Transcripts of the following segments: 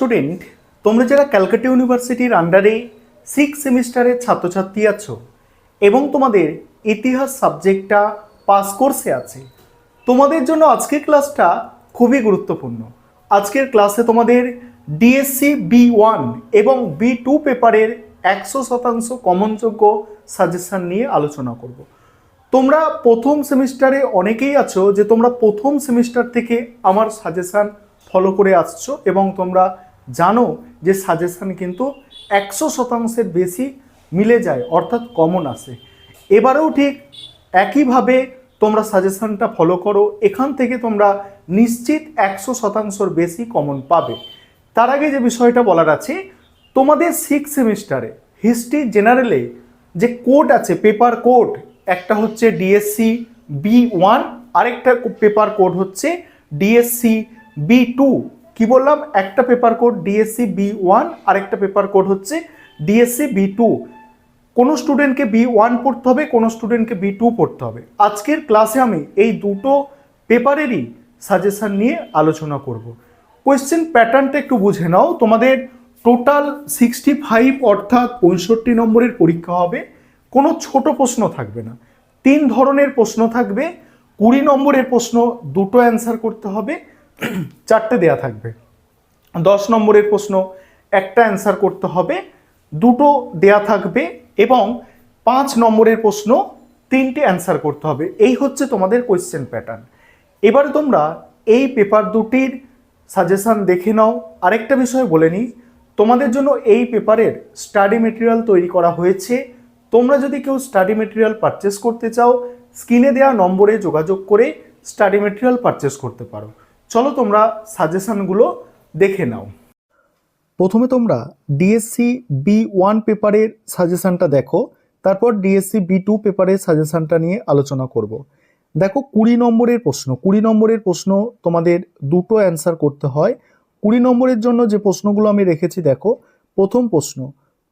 Student, তোমরা যারা ক্যালকাটা ইউনিভার্সিটির আন্ডারে 6 সেমিস্টারের ছাত্রছাত্রী আছো এবং তোমাদের ইতিহাস সাবজেক্টটা পাস কোর্সে আছে, তোমাদের জন্য আজকের ক্লাসটা খুবই গুরুত্বপূর্ণ। আজকের ক্লাসে তোমাদের ডিএসসি B1 এবং B2 পেপারের 100% কমনযোগ্য সাজেশন নিয়ে আলোচনা করব। তোমরা প্রথম সেমিস্টারে অনেকেই আছো যে তোমরা প্রথম সেমিস্টার থেকে আমার সাজেশান ফলো করে আসছো এবং তোমরা জানো যে সাজেশান কিন্তু 100%-এর বেশি মিলে যায়, অর্থাৎ কমন আসে। এবারেও ঠিক একইভাবে তোমরা সাজেশানটা ফলো করো, এখান থেকে তোমরা নিশ্চিত 100%-এর বেশি কমন পাবে। তার আগে যে বিষয়টা বলার আছে, তোমাদের 6 সেমিস্টারে হিস্ট্রি জেনারেলে যে কোড আছে, পেপার কোড, একটা হচ্ছে ডিএসসি B1, আরেকটা পেপার কোড হচ্ছে ডিএসসি B2। কি বললাম? একটা পেপার কোড ডিএসসি B1, আরেকটা পেপার কোড হচ্ছে ডিএসসি B2। কোনো স্টুডেন্টকে B1 পড়তে হবে, কোনো স্টুডেন্টকে B2 পড়তে হবে। আজকের ক্লাসে আমি এই দুটো পেপারেরই সাজেশন নিয়ে আলোচনা করব। কোয়েশ্চেন প্যাটার্নটা একটু বুঝে নাও। তোমাদের টোটাল 65 অর্থাৎ 65 নম্বরের পরীক্ষা হবে। কোনো ছোট প্রশ্ন থাকবে না, 3 ধরনের প্রশ্ন থাকবে। 20 নম্বরের প্রশ্ন দুটো অ্যান্সার করতে হবে, 4টে দেয়া থাকবে। 10 নম্বরের প্রশ্ন একটা অ্যান্সার করতে হবে, দুটো দেয়া থাকবে। এবং 5 নম্বরের প্রশ্ন 3টে অ্যান্সার করতে হবে। এই হচ্ছে তোমাদের কোয়েশ্চেন প্যাটার্ন। এবারে তোমরা এই পেপার দুটির সাজেশন দেখে নাও। আরেকটা বিষয় বলে নিই, তোমাদের জন্য এই পেপারের স্টাডি মেটেরিয়াল তৈরি করা হয়েছে। তোমরা যদি কেউ স্টাডি মেটেরিয়াল পারচেস করতে চাও, স্ক্রিনে দেওয়া নম্বরে যোগাযোগ করে স্টাডি মেটেরিয়াল পারচেস করতে পারো। চলো তোমরা সাজেশনগুলো দেখে নাও। প্রথমে তোমরা ডিএসসি B1 পেপারের সাজেশনটা দেখো, তারপর ডিএসসি B2 পেপারের সাজেশনটা নিয়ে আলোচনা করব। দেখো 20 নম্বরের প্রশ্ন, 20 নম্বরের প্রশ্ন তোমাদের দুটো অ্যান্সার করতে হয়। 20 নম্বরের জন্য যে প্রশ্নগুলো আমি রেখেছি দেখো। প্রথম প্রশ্ন,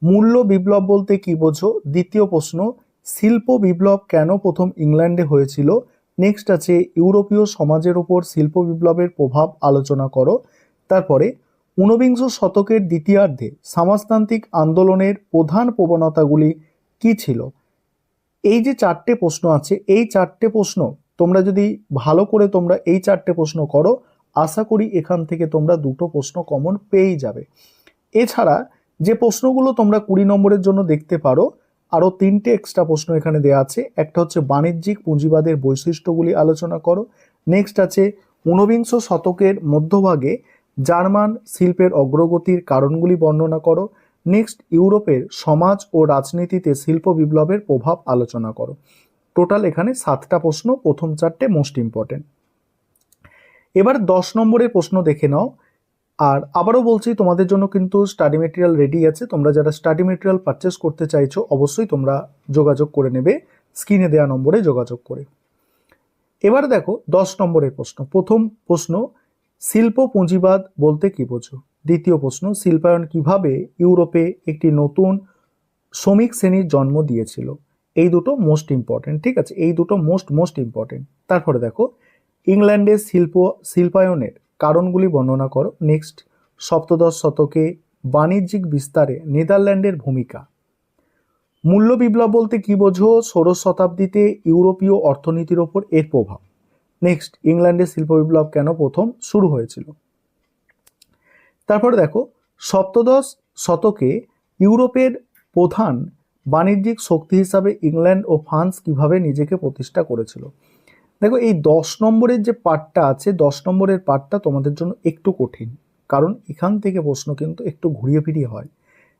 মূল্য বিপ্লব বলতে কি বোঝো? দ্বিতীয় প্রশ্ন, শিল্প বিপ্লব কেন প্রথম ইংল্যান্ডে হয়েছিল? নেক্সট আছে ইউরোপীয় সমাজের ওপর শিল্প বিপ্লবের প্রভাব আলোচনা করো। তারপরে 19বিংশ শতকের দ্বিতীয়ার্ধে সমাজতান্ত্রিক আন্দোলনের প্রধান প্রবণতাগুলি কি ছিল? এই যে 4টে প্রশ্ন আছে, এই 4টে প্রশ্ন তোমরা যদি ভালো করে তোমরা এই 4টে প্রশ্ন করো, আশা করি এখান থেকে তোমরা দুটো প্রশ্ন কমন পেয়েই যাবে। এছাড়া যে প্রশ্নগুলো তোমরা 20 নম্বরের জন্য দেখতে পারো, আরও 3টে এক্সট্রা প্রশ্ন এখানে দেওয়া আছে। একটা হচ্ছে বাণিজ্যিক পুঁজিবাদের বৈশিষ্ট্যগুলি আলোচনা করো। নেক্সট আছে 19বিংশ শতকের মধ্যভাগে জার্মান শিল্পের অগ্রগতির কারণগুলি বর্ণনা করো। নেক্সট ইউরোপের সমাজ ও রাজনীতিতে শিল্প বিপ্লবের প্রভাব আলোচনা করো। টোটাল এখানে 7টা প্রশ্ন, প্রথম 4টে মোস্ট ইম্পর্টেন্ট। এবার 10 নম্বরের প্রশ্ন দেখে নাও। আর আবারও বলছি, তোমাদের জন্য কিন্তু স্টাডি মেটেরিয়াল রেডি আছে। তোমরা যারা স্টাডি মেটেরিয়াল পারচেস করতে চাইছো অবশ্যই তোমরা যোগাযোগ করে নেবে স্ক্রিনে দেওয়া নম্বরে যোগাযোগ করে। এবার দেখো 10 নম্বরের প্রশ্ন। প্রথম প্রশ্ন, শিল্প পুঁজিবাদ বলতে কি বোঝো? দ্বিতীয় প্রশ্ন, শিল্পায়ন কিভাবে ইউরোপে একটি নতুন শ্রমিক শ্রেণীর জন্ম দিয়েছিল? এই দুটো মোস্ট ইম্পর্টেন্ট, ঠিক আছে? এই দুটো মোস্ট ইম্পর্টেন্ট। তারপরে দেখো ইংল্যান্ডের শিল্পায়নের কারণগুলি বর্ণনা করো। নেক্সট, সপ্তদশ শতকে বাণিজ্যিক বিস্তারে নেদারল্যান্ডের ভূমিকা। মূল্য বিপ্লব বলতে কি বোঝো? ষোড়শ শতাব্দীতে ইউরোপীয় অর্থনীতির ওপর এর প্রভাব। নেক্সট, ইংল্যান্ডের শিল্প বিপ্লব কেন প্রথম শুরু হয়েছিল? তারপরে দেখো সপ্তদশ শতকে ইউরোপের প্রধান বাণিজ্যিক শক্তি হিসাবে ইংল্যান্ড ও ফ্রান্স কিভাবে নিজেকে প্রতিষ্ঠা করেছিল। দেখো এই 10 নম্বরের যে পার্টটা আছে, 10 নম্বরের পার্টটা তোমাদের জন্য একটু কঠিন, কারণ এখান থেকে প্রশ্ন কিন্তু একটু ঘুরিয়ে ফিরিয়ে হয়।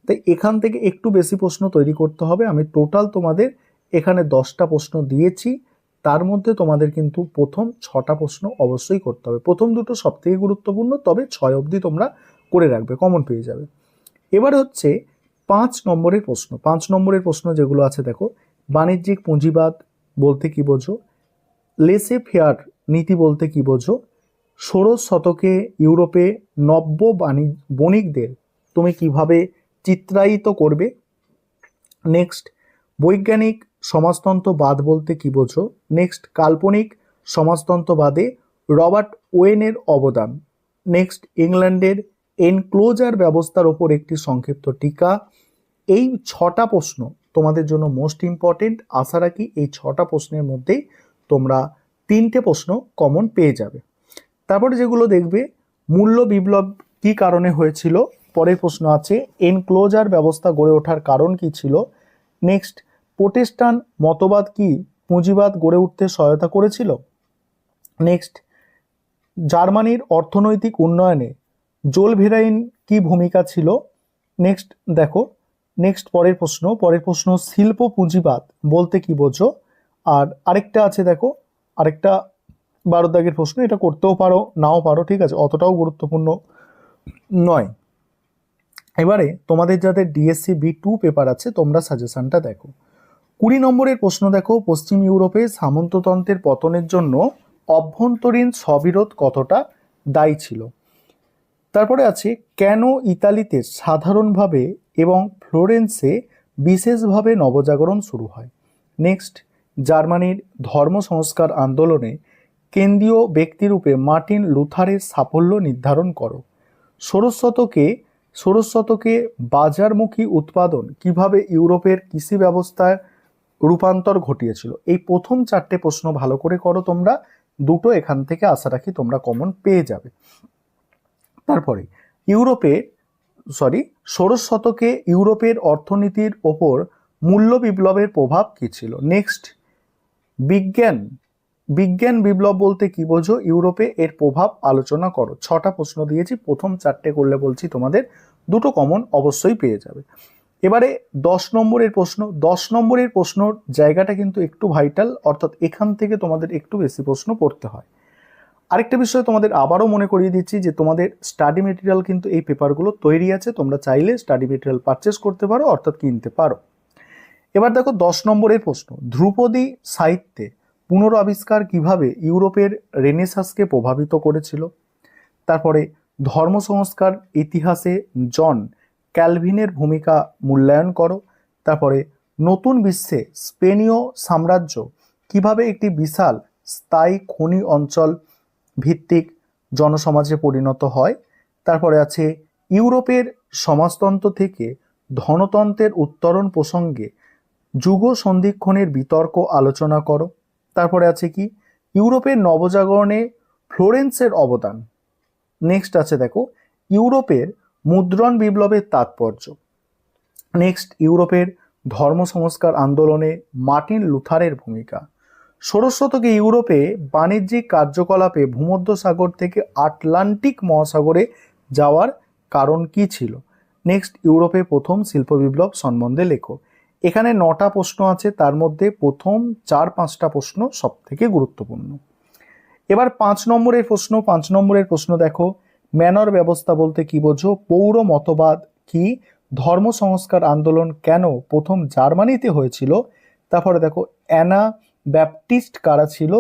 তাই এখান থেকে একটু বেশি প্রশ্ন তৈরি করতে হবে। আমি টোটাল তোমাদের এখানে 10টা প্রশ্ন দিয়েছি, তার মধ্যে তোমাদের কিন্তু প্রথম 6টা প্রশ্ন অবশ্যই করতে হবে। প্রথম দুটো সব থেকে গুরুত্বপূর্ণ, তবে 6 অবধি তোমরা করে রাখবে, কমন পেয়ে যাবে। এবার হচ্ছে 5 নম্বরের প্রশ্ন। 5 নম্বরের প্রশ্ন যেগুলো আছে দেখো, বাণিজ্যিক পুঁজিবাদ বলতে কি বোঝো? লেসে ফেয়ার নীতি বলতে কি বোঝো? ষোড়শ শতকে ইউরোপে নব্য বণিকদের তুমি কিভাবে চিত্রায়িত করবে? নেক্সট, বৈজ্ঞানিক সমাজতন্ত্রবাদ বলতে কি বোঝো? নেক্সট, কাল্পনিক সমাজতন্ত্রবাদে রবার্ট ওয়েনের অবদান। নেক্সট, ইংল্যান্ডের এনক্লোজার ব্যবস্থার ওপর একটি সংক্ষিপ্ত টিকা। এই 6টা প্রশ্ন তোমাদের জন্য মোস্ট ইম্পর্টেন্ট। আশা রাখি এই 6টা প্রশ্নের মধ্যেই তোমরা 3টে প্রশ্ন কমন পেয়ে যাবে। তারপরে যেগুলো দেখবে, মূল্য বিপ্লব কি কারণে হয়েছিল, পরের প্রশ্ন আছে এনক্লোজার ব্যবস্থা গড়ে ওঠার কারণ কি ছিল। নেক্সট, প্রোটেস্টান্ট মতবাদ কি পুঁজিবাদ গড়ে উঠতে সহায়তা করেছিল। নেক্সট, জার্মানির অর্থনৈতিক উন্নয়নে জোলভেরাইন কি ভূমিকা ছিল। নেক্সট দেখো, পরের প্রশ্ন শিল্প পুঁজিবাদ বলতে কি বোঝো। আর আরেকটা আছে দেখো, আরেকটা 12 দাগের প্রশ্ন, এটা করতেও পারো নাও পারো, ঠিক আছে, অতটাও গুরুত্বপূর্ণ নয়। এবারে তোমাদের যাদের ডিএসসি B2 পেপার আছে তোমরা সাজেশনটা দেখো। 20 নম্বরের প্রশ্ন দেখো, পশ্চিম ইউরোপে সামন্ততন্ত্রের পতনের জন্য অভ্যন্তরীণ স্ববিরোধ কতটা দায়ী ছিল। তারপরে আছে কেন ইতালিতে সাধারণভাবে এবং ফ্লোরেন্সে বিশেষভাবে নবজাগরণ শুরু হয়। নেক্সট, জার্মানির ধর্ম সংস্কার আন্দোলনে কেন্দ্রীয় ব্যক্তিরূপে মার্টিন লুথারের সাফল্য নির্ধারণ করো। ষোড়শ শতকে বাজারমুখী উৎপাদন কিভাবে ইউরোপের কৃষি ব্যবস্থায় রূপান্তর ঘটিয়েছিল। এই প্রথম 4টে প্রশ্ন ভালো করে করো তোমরা, দুটো এখান থেকে আশা রাখি তোমরা কমন পেয়ে যাবে। তারপরে ষোড়শ শতকে ইউরোপের অর্থনীতির ওপর মূল্য বিপ্লবের প্রভাব কি ছিল। নেক্সট, বিজ্ঞান বিপ্লব বলতে কি বোঝো, ইউরোপে এর প্রভাব আলোচনা করো। 6টা প্রশ্ন দিয়েছি, প্রথম 4টে করলে বলছি তোমাদের দুটো কমন অবশ্যই পেয়ে যাবে। এবারে 10 নম্বরের প্রশ্নর জায়গাটা কিন্তু একটু ভাইটাল, অর্থাৎ এখান থেকে তোমাদের একটু বেশি প্রশ্ন পড়তে হয়। আরেকটা বিষয় তোমাদের আবারও মনে করিয়ে দিচ্ছি যে তোমাদের স্টাডি মেটেরিয়াল কিন্তু এই পেপারগুলো তৈরি আছে, তোমরা চাইলে স্টাডি মেটেরিয়াল পারচেস করতে পারো, অর্থাৎ কিনতে পারো। এবার দেখো 10 নম্বরের প্রশ্ন, ধ্রুপদী সাহিত্যে পুনরাবিষ্কার কিভাবে ইউরোপের রেনেসাঁসকে প্রভাবিত করেছিল। তারপরে ধর্ম সংস্কার ইতিহাসে জন ক্যালভিনের ভূমিকা মূল্যায়ন করো। তারপরে নতুন বিশ্বে স্পেনীয় সাম্রাজ্য কিভাবে একটি বিশাল স্থায়ী খনি অঞ্চল ভিত্তিক জনসমাজে পরিণত হয়। তারপরে আছে ইউরোপের সমাজতন্ত্র থেকে ধনতন্ত্রের উত্তরণ প্রসঙ্গে যুগ সন্ধিক্ষণের বিতর্ক আলোচনা করো। তারপরে আছে কি ইউরোপের নবজাগরণে ফ্লোরেন্সের অবদান। নেক্সট আছে দেখো ইউরোপের মুদ্রণ বিপ্লবের তাৎপর্য। নেক্সট, ইউরোপের ধর্ম সংস্কার আন্দোলনে মার্টিন লুথারের ভূমিকা। ষোড়শ শতকে ইউরোপে বাণিজ্যিক কার্যকলাপে ভূমধ্যসাগর থেকে আটলান্টিক মহাসাগরে যাওয়ার কারণ কি ছিল। নেক্সট, ইউরোপে প্রথম শিল্প বিপ্লব সম্বন্ধে লেখো। এখানে 9টা প্রশ্ন আছে, তার মধ্যে প্রথম 4-5টা প্রশ্ন সব থেকে গুরুত্বপূর্ণ। এবার 5 নম্বরের প্রশ্ন দেখো, ম্যানর ব্যবস্থা বলতে কি বোঝো, পৌর মতবাদ কি, ধর্ম সংস্কার আন্দোলন কেন প্রথম জার্মানিতে হয়েছিল। তারপরে দেখো অ্যানা ব্যাপটিস্ট কারা ছিল।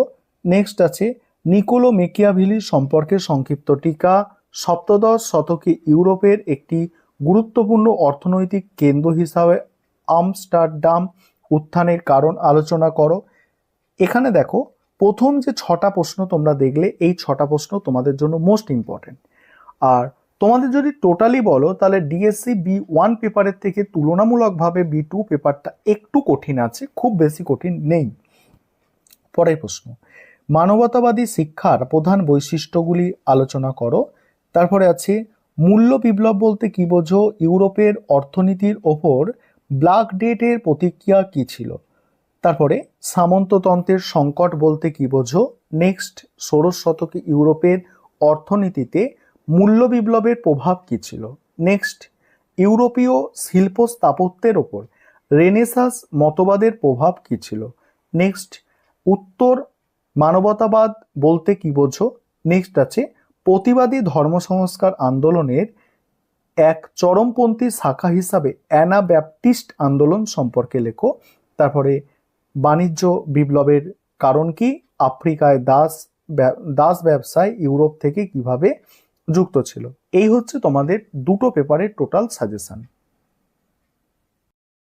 নেক্সট আছে নিকোলো মেকিয়াভেলি সম্পর্কে সংক্ষিপ্ত টিকা। সপ্তদশ শতকে ইউরোপের একটি গুরুত্বপূর্ণ অর্থনৈতিক কেন্দ্র হিসাবে আমস্টারডাম উত্থানের কারণ আলোচনা করো। এখানে দেখো প্রথম যে 6টা প্রশ্ন তোমরা দেখলে, এই 6টা প্রশ্ন তোমাদের জন্য মোস্ট ইম্পর্টেন্ট। আর তোমাদের যদি টোটালি বলো তাহলে ডিএসসি B1 পেপারের থেকে তুলনামূলকভাবে B2 পেপারটা একটু কঠিন আছে, খুব বেশি কঠিন নেই। পরের প্রশ্ন, মানবতাবাদী শিক্ষার প্রধান বৈশিষ্ট্যগুলি আলোচনা করো। তারপরে আছে মূল্য বিপ্লব বলতে কি বোঝো, ইউরোপের অর্থনীতির ওপর ব্ল্যাক ডেথের প্রতিক্রিয়া কি ছিল। তারপরে সামন্ততন্ত্রের সংকট বলতে কি বোঝো। নেক্সট, ষোড়শ শতকে ইউরোপের অর্থনীতিতে মূল্য বিপ্লবের প্রভাব কি ছিল। নেক্সট, ইউরোপীয় শিল্প স্থাপত্যের ওপর রেনেসাঁস মতবাদের প্রভাব কি ছিল। নেক্সট, উত্তর মানবতাবাদ বলতে কি বোঝো। নেক্সট আছে প্রতিবাদী ধর্ম সংস্কার আন্দোলনের এক চরমপন্থী শাখা হিসাবে অ্যানা ব্যাপটিস্ট আন্দোলন সম্পর্কে লেখো। তারপরে বাণিজ্য বিপ্লবের কারণ কি, আফ্রিকায় দাস ব্যবসায় ইউরোপ থেকে কিভাবে যুক্ত ছিল। এই হচ্ছে তোমাদের দুটো পেপারের টোটাল সাজেশন।